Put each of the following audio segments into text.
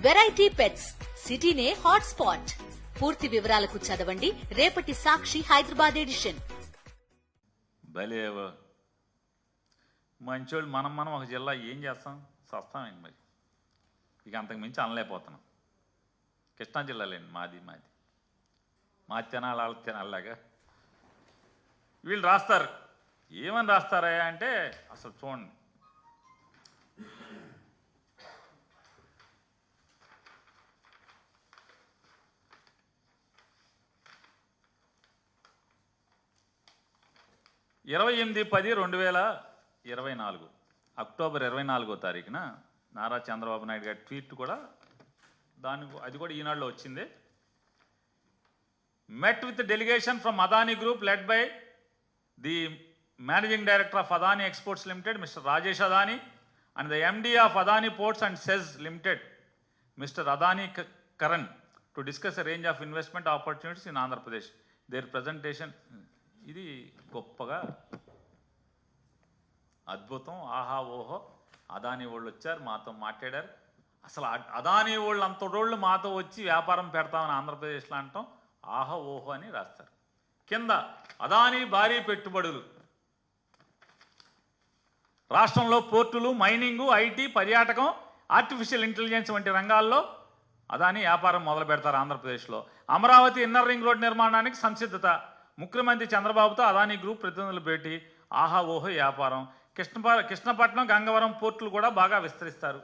Variety pets సిటీనే hot spot. పూర్తి వివరాలకు చదవండి రేపటి సాక్షి హైదరాబాద్ ఎడిషన్. భలేవో మంచోళ్ళు మనం ఒక జిల్లా ఏం చేస్తాం, సస్తామేంటి మరి. ఇక అంతకు మించి అనలేకపోతున్నాం. కృష్ణా జిల్లాలేండి మాది మా తినాలి వాళ్ళ తినాలిలాగా వీళ్ళు రాస్తారు. ఏమని రాస్తారా అంటే అసలు చూడండి. (28/10/2024) అక్టోబర్ 24వ తారీఖున నారా చంద్రబాబు నాయుడు గారి ట్వీట్ కూడా అది కూడా ఈనాడులో వచ్చింది. Met with delegation from Adani group led by the managing director of Adani exports limited mister Rajesh Adani and the MD of Adani ports and SEZ limited mister Adani Karan to discuss a range of investment opportunities in Andhra Pradesh. Their presentation. ఇది గొప్పగా అద్భుతం. ఆహా ఓహో, అదానీ వాళ్ళు వచ్చారు, మాతో మాట్లాడారు. అసలు అదానీ వాళ్ళు అంతటోళ్ళు మాతో వచ్చి వ్యాపారం పెడతామని ఆంధ్రప్రదేశ్లో అంటాం. ఆహా ఓహో అని రాస్తారు. కింద అదానీ భారీ పెట్టుబడులు రాష్ట్రంలో పోర్టులు, మైనింగు, ఐటీ, పర్యాటకం, ఆర్టిఫిషియల్ ఇంటెలిజెన్స్ వంటి రంగాల్లో అదానీ వ్యాపారం మొదలు పెడతారు ఆంధ్రప్రదేశ్లో. అమరావతి ఇన్నర్ రింగ్ రోడ్ నిర్మాణానికి సంసిద్ధత. ముఖ్యమంత్రి చంద్రబాబుతో అదానీ గ్రూప్ ప్రతినిధులు భేటీ. ఆహా ఓహో వ్యాపారం. కృష్ణపట్నం, గంగవరం పోర్టులు కూడా బాగా విస్తరిస్తారు.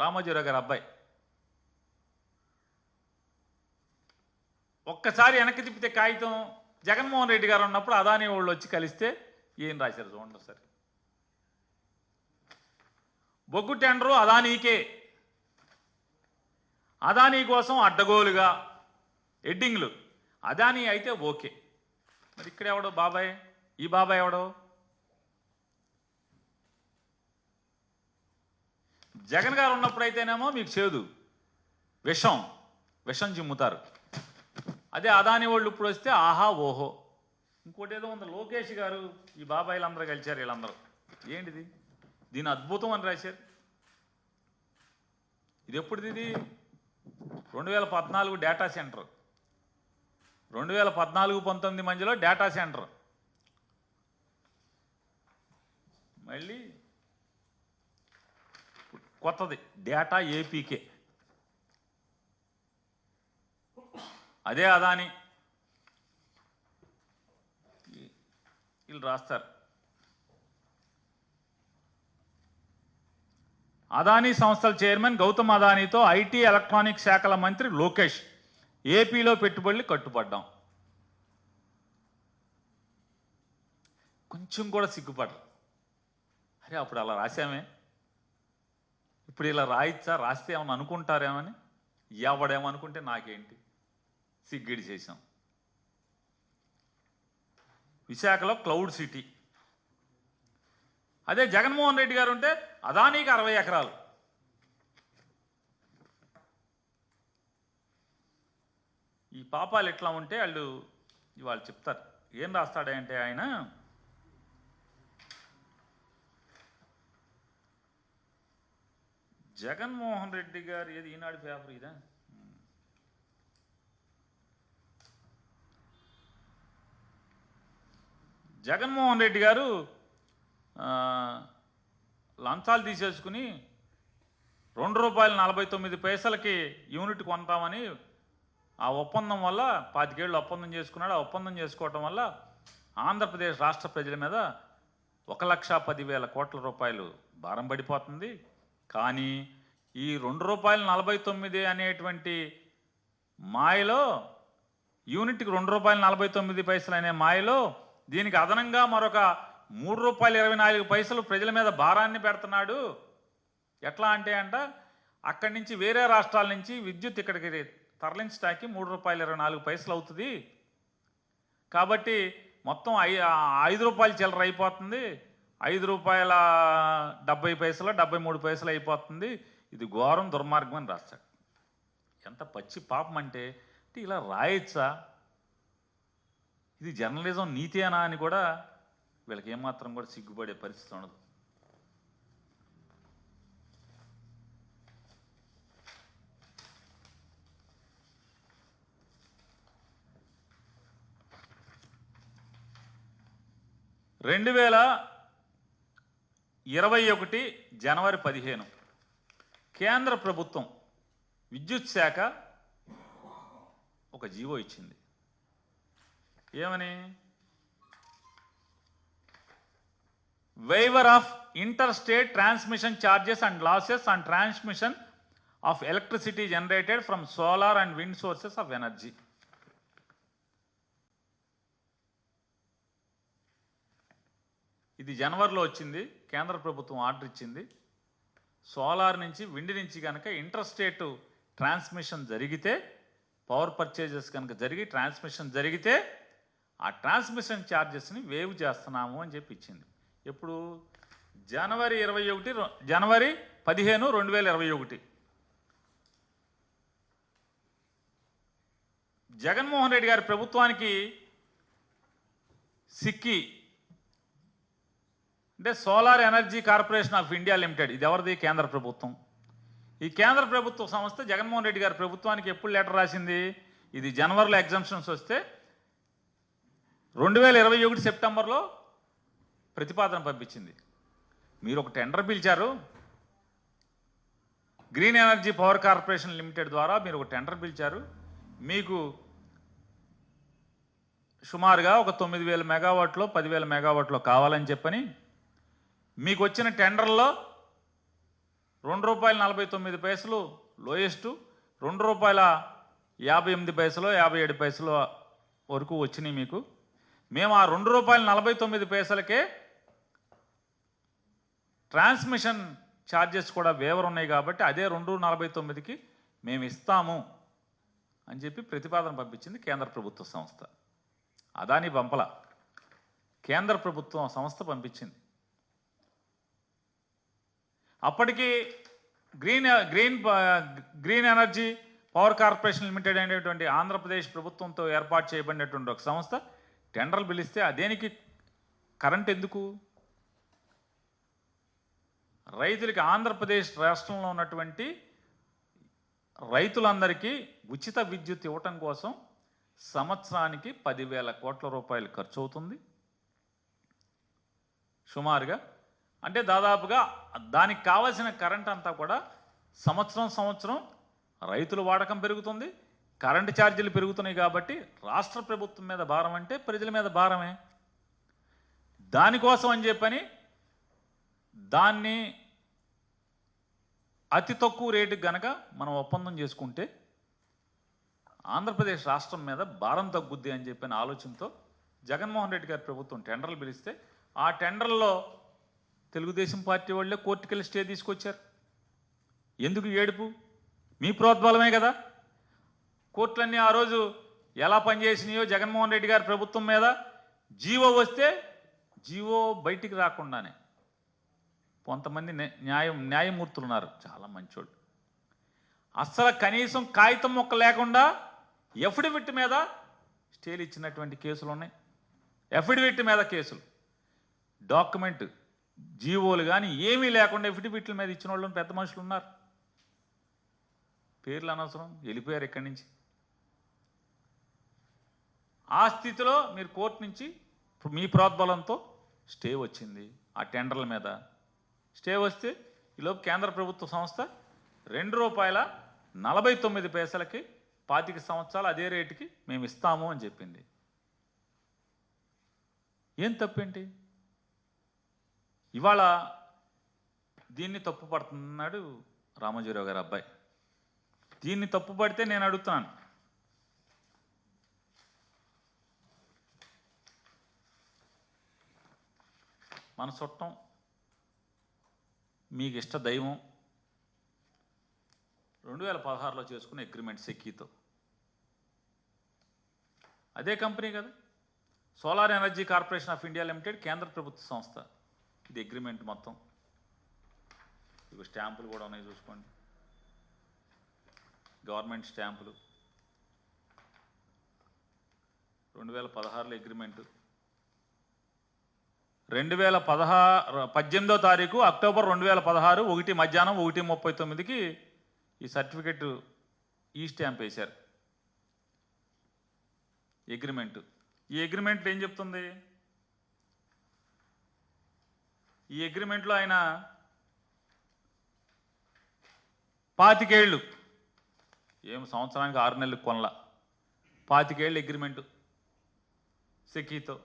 రామోజీరావు గారి అబ్బాయి. ఒక్కసారి వెనక్కి తిప్పితే కాగితం జగన్మోహన్ రెడ్డి గారు ఉన్నప్పుడు అదానీ వాళ్ళు వచ్చి కలిస్తే ఏం రాశారు చూడండి సార్. బొగ్గు టెండరు అదానీకే. అదానీ కోసం అడ్డగోలుగా ఎడ్డింగ్లు. అదానీ అయితే ఓకే. మరి ఇక్కడ ఎవడో బాబాయ్, ఈ బాబాయ్ ఎవడో? జగన్ గారు ఉన్నప్పుడైతేనేమో మీకు చేదు, విషం చిమ్ముతారు. అదే అదానీ వాళ్ళు ఇప్పుడు వస్తే ఆహా ఓహో. ఇంకోటి ఏదో ఉంది, లోకేష్ గారు ఈ బాబాయిలు అందరూ కలిశారు. వీళ్ళందరూ ఏంటిది, దీని అద్భుతం అని రాశారు. ఇది ఎప్పుడుది? ఇది 2014 డేటా సెంటర్. 2014-19 మధ్యలో డేటా సెంటర్. మళ్ళీ కొత్తది డేటా ఏపీకే. అదే అదానీ. వీళ్ళు రాస్తారు. అదానీ సంస్థల చైర్మన్ గౌతమ్ అదానీతో ఐటీ ఎలక్ట్రానిక్స్ శాఖల మంత్రి లోకేష్ ఏపీలో పెట్టుబడులు కట్టుబడ్డాం. కొంచెం కూడా సిగ్గుపడరు. అరే అప్పుడు అలా రాశామే, ఇప్పుడు ఇలా రాయిచ్చా, రాస్తే ఏమని అనుకుంటారేమని. ఎవడేమనుకుంటే నాకేంటి, సిగ్గిడి చేశాం. విశాఖలో క్లౌడ్ సిటీ. అదే జగన్మోహన్ రెడ్డి గారు ఉంటే అదానీకి 60 ఎకరాలు. ఈ పాపాలు ఎట్లా ఉంటే వాళ్ళు చెప్తారు. ఏం రాస్తాడంటే ఆయన, జగన్మోహన్ రెడ్డి గారు ఏది ఈనాడు పేపర్ ఇదా, జగన్మోహన్ రెడ్డి గారు లంచాలు తీసేసుకుని ₹2.49 యూనిట్ కొంటామని ఆ ఒప్పందం వల్ల 25 ఏళ్ళు ఒప్పందం చేసుకున్నాడు. ఆ ఒప్పందం చేసుకోవటం వల్ల ఆంధ్రప్రదేశ్ రాష్ట్ర ప్రజల మీద 1,10,000 కోట్ల రూపాయలు భారం పడిపోతుంది. కానీ ఈ ₹2.49 అనేటువంటి మాయలో, యూనిట్కి ₹2.49 అనే మాయలో దీనికి అదనంగా మరొక ₹3.24 ప్రజల మీద భారాన్ని పెడుతున్నాడు. ఎట్లా అంటే అక్కడి నుంచి వేరే రాష్ట్రాల నుంచి విద్యుత్ ఇక్కడికి తరలించడానికి ₹3.24 అవుతుంది. కాబట్టి మొత్తం ₹5 చిల్లర అయిపోతుంది. ₹5.70 73 అయిపోతుంది. ఇది ఘోరం, దుర్మార్గం అని రాస్తాడు. ఎంత పచ్చి పాపం అంటే ఇలా రాయొచ్చా? ఇది జర్నలిజం నీతేనా అని కూడా వీళ్ళకి ఏమాత్రం కూడా సిగ్గుపడే పరిస్థితి ఉండదు. 2021 జనవరి 15 కేంద్ర ప్రభుత్వం విద్యుత్ శాఖ ఒక జీవో ఇచ్చింది. ఏమని? waiver of interstate transmission charges and losses on transmission of electricity generated from solar and wind sources of energy. ఇది జనవరిలో వచ్చింది. కేంద్ర ప్రభుత్వం ఆర్డర్ ఇచ్చింది. సోలార్ నుంచి విండ్ నుంచి కనుక ఇంటర్స్టేట్ ట్రాన్స్మిషన్ జరిగితే, పవర్ పర్చేజెస్ కనుక జరిగి ట్రాన్స్మిషన్ జరిగితే ఆ ట్రాన్స్మిషన్ ఛార్జెస్ని వేవ్ చేస్తున్నాము అని చెప్పి ఇచ్చింది. ఎప్పుడు? జనవరి 15, 2021. జగన్మోహన్ రెడ్డి గారి ప్రభుత్వానికి సిక్కి అంటే solar energy corporation of India limited. ఇది ఎవరిది? కేంద్ర ప్రభుత్వం. ఈ కేంద్ర ప్రభుత్వ సంస్థ జగన్మోహన్ రెడ్డి గారి ప్రభుత్వానికి ఎప్పుడు లెటర్ రాసింది? ఇది జనవరిలో ఎగ్జామ్షన్స్ వస్తే 2021 సెప్టెంబర్లో ప్రతిపాదన పంపించింది. మీరు ఒక టెండర్ పిలిచారు, green energy power corporation limited ద్వారా మీరు ఒక టెండర్ పిలిచారు. మీకు సుమారుగా ఒక 9,000 మెగావాట్లో 10,000 మెగావాట్లో కావాలని చెప్పని మీకు వచ్చిన టెండర్లో ₹2.49 లోయెస్ట్, ₹2.58, 57 వరకు వచ్చినాయి మీకు. మేము ఆ ₹2.49కే ట్రాన్స్మిషన్ ఛార్జెస్ కూడా వేవర్ ఉన్నాయి కాబట్టి అదే 2.49కి మేము ఇస్తాము అని చెప్పి ప్రతిపాదన పంపించింది కేంద్ర ప్రభుత్వ సంస్థ. అదాని పంపల, కేంద్ర ప్రభుత్వం సంస్థ పంపించింది. అప్పటికి green energy power corporation limited అనేటువంటి ఆంధ్రప్రదేశ్ ప్రభుత్వంతో ఏర్పాటు చేయబడినటువంటి ఒక సంస్థ టెండర్లు పిలిస్తే అదేనికి కరెంట్ ఎందుకు? రైతులకి, ఆంధ్రప్రదేశ్ రాష్ట్రంలో ఉన్నటువంటి రైతులందరికీ ఉచిత విద్యుత్ ఇవ్వటం కోసం సంవత్సరానికి 10,000 కోట్ల రూపాయలు ఖర్చు అవుతుంది సుమారుగా. అంటే దాదాపుగా దానికి కావాల్సిన కరెంట్ అంతా కూడా సంవత్సరం రైతుల వాడకం పెరుగుతుంది, కరెంటు ఛార్జీలు పెరుగుతున్నాయి. కాబట్టి రాష్ట్ర ప్రభుత్వం మీద భారం అంటే ప్రజల మీద భారమే. దానికోసం అని చెప్పని దాన్ని అతి తక్కువ రేటుకి గనక మనం ఒప్పందం చేసుకుంటే ఆంధ్రప్రదేశ్ రాష్ట్రం మీద భారం తగ్గుద్ది అని చెప్పిన ఆలోచనతో జగన్మోహన్ రెడ్డి గారి ప్రభుత్వం టెండర్లు పిలిస్తే ఆ టెండర్లో తెలుగుదేశం పార్టీ వాళ్ళే కోర్టుకెళ్ళి స్టే తీసుకొచ్చారు. ఎందుకు ఏడుపు? మీ ప్రోద్బలమే కదా. కోర్టులన్నీ ఆ రోజు ఎలా పనిచేసినాయో జగన్మోహన్ రెడ్డి గారి ప్రభుత్వం మీద జీవో వస్తే జీవో బయటికి రాకుండానే కొంతమంది న్యాయమూర్తులు ఉన్నారు, చాలా మంచోళ్ళు. అస్సలు కనీసం కాగితం మొక్క లేకుండా ఎఫిడవిట్ మీద స్టేలు ఇచ్చినటువంటి కేసులు ఉన్నాయి. ఎఫిడవిట్ మీద కేసులు, డాక్యుమెంట్ జీవోలు కానీ ఏమీ లేకుండా ఎఫిడవిట్ల మీద ఇచ్చిన వాళ్ళు పెద్ద మనుషులు ఉన్నారు. పేర్లు అనవసరం, వెళ్ళిపోయారు ఇక్కడి నుంచి. ఆ స్థితిలో మీరు కోర్టు నుంచి మీ ప్రోద్బలంతో స్టే వచ్చింది. ఆ టెండర్ల మీద స్టే వస్తే ఈలోపు కేంద్ర ప్రభుత్వ సంస్థ ₹2.49కి 25 సంవత్సరాలు అదే రేటుకి మేము ఇస్తాము అని చెప్పింది. ఏం తప్పేంటి? ఇవాళ దీన్ని తప్పు పడుతున్నాడు రామోజీరావు గారి అబ్బాయి. దీన్ని తప్పు పడితే నేను అడుగుతున్నాను, మన చుట్టం, మీకు ఇష్ట దైవం 2016లో చేసుకున్న అగ్రిమెంట్ సెక్కీతో, అదే కంపెనీ కదా, solar energy corporation of India limited, కేంద్ర ప్రభుత్వ సంస్థ. ఇది అగ్రిమెంట్ మొత్తం. ఇవి స్టాంపులు కూడా ఉన్నాయి చూసుకోండి, గవర్నమెంట్ స్టాంపులు. 2016లో అగ్రిమెంటు. 18వ తారీఖు అక్టోబర్ 2016 1 మధ్యాహ్నం 1:39కి ఈ సర్టిఫికెట్ ఈ స్టాంప్ వేశారు అగ్రిమెంటు. ఈ అగ్రిమెంట్లో ఏం చెప్తుంది? ఈ అగ్రిమెంట్లో ఆయన 25 ఏళ్ళు, ఏం సంవత్సరానికి 6 నెలలు కొనల, 25 ఏళ్ళు అగ్రిమెంటు సెకీతో.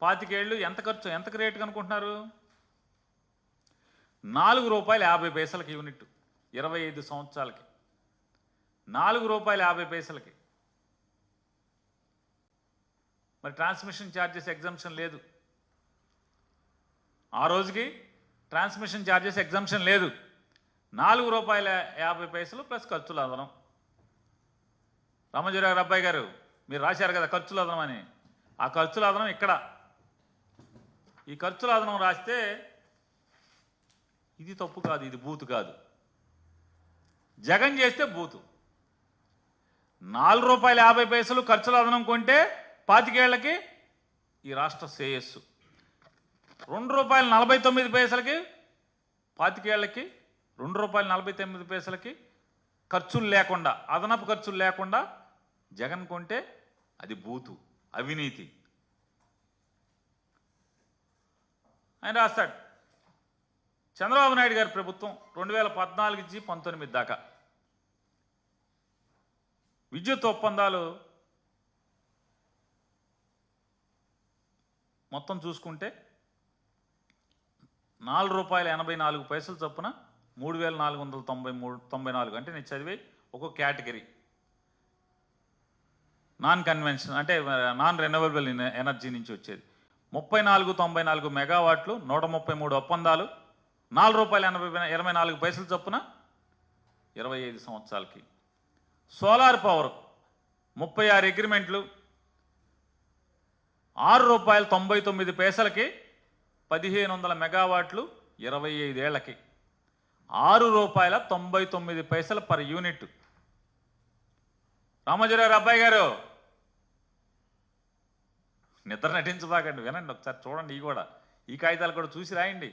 25 ఏళ్ళు ఎంత రేటు కనుకుంటున్నారు? ₹4.50 యూనిట్, 25 సంవత్సరాలకి ₹4.50. మరి ట్రాన్స్మిషన్ ఛార్జెస్ ఎగ్జంప్షన్ లేదు, ఆ రోజుకి ట్రాన్స్మిషన్ ఛార్జెస్ ఎగ్జంప్షన్ లేదు. ₹4.50 ప్లస్ ఖర్చులు అదనం. రామజీరావు అబ్బాయి గారు మీరు రాశారు కదా ఖర్చులు అదనం అని, ఆ ఖర్చుల అదనం ఇక్కడ. ఈ ఖర్చుల అదనం రాస్తే ఇది తప్పు కాదు, ఇది బూతు కాదు. జగన్ చేస్తే బూతు. ₹4.50 ఖర్చుల అదనం కొంటే 25 ఏళ్లకి ఈ రాష్ట్ర శ్రేయస్సు. ₹2.49 25 ఏళ్లకి, ₹2.49 ఖర్చులు లేకుండా, అదనపు ఖర్చులు లేకుండా జగన్ కొంటే అది బూతు, అవినీతి. ఆయన రాస్తాడు, చంద్రబాబు నాయుడు గారి ప్రభుత్వం 2014 నుంచి 19 దాకా విద్యుత్ ఒప్పందాలు మొత్తం చూసుకుంటే ₹4.84 చొప్పున 3,494, అంటే నేను చదివి ఒక్కో కేటగిరీ నాన్ కన్వెన్షన్ అంటే నాన్ రెన్యూవబుల్ ఎనర్జీ నుంచి వచ్చేది 34.94 మెగావాట్లు, 133 ఒప్పందాలు, ₹4.24 చొప్పున 25 సంవత్సరాలకి. సోలార్ పవర్ 36 అగ్రిమెంట్లు, ₹6.99 1500 మెగావాట్లు, 25 ఏళ్లకి ₹6.99 పర్ యూనిట్. రామోజీరావు అబ్బాయి గారు నిద్ర నటించబాకండి, వినండి ఒకసారి, చూడండి. ఈ కాగితాలు కూడా చూసి రాయండి.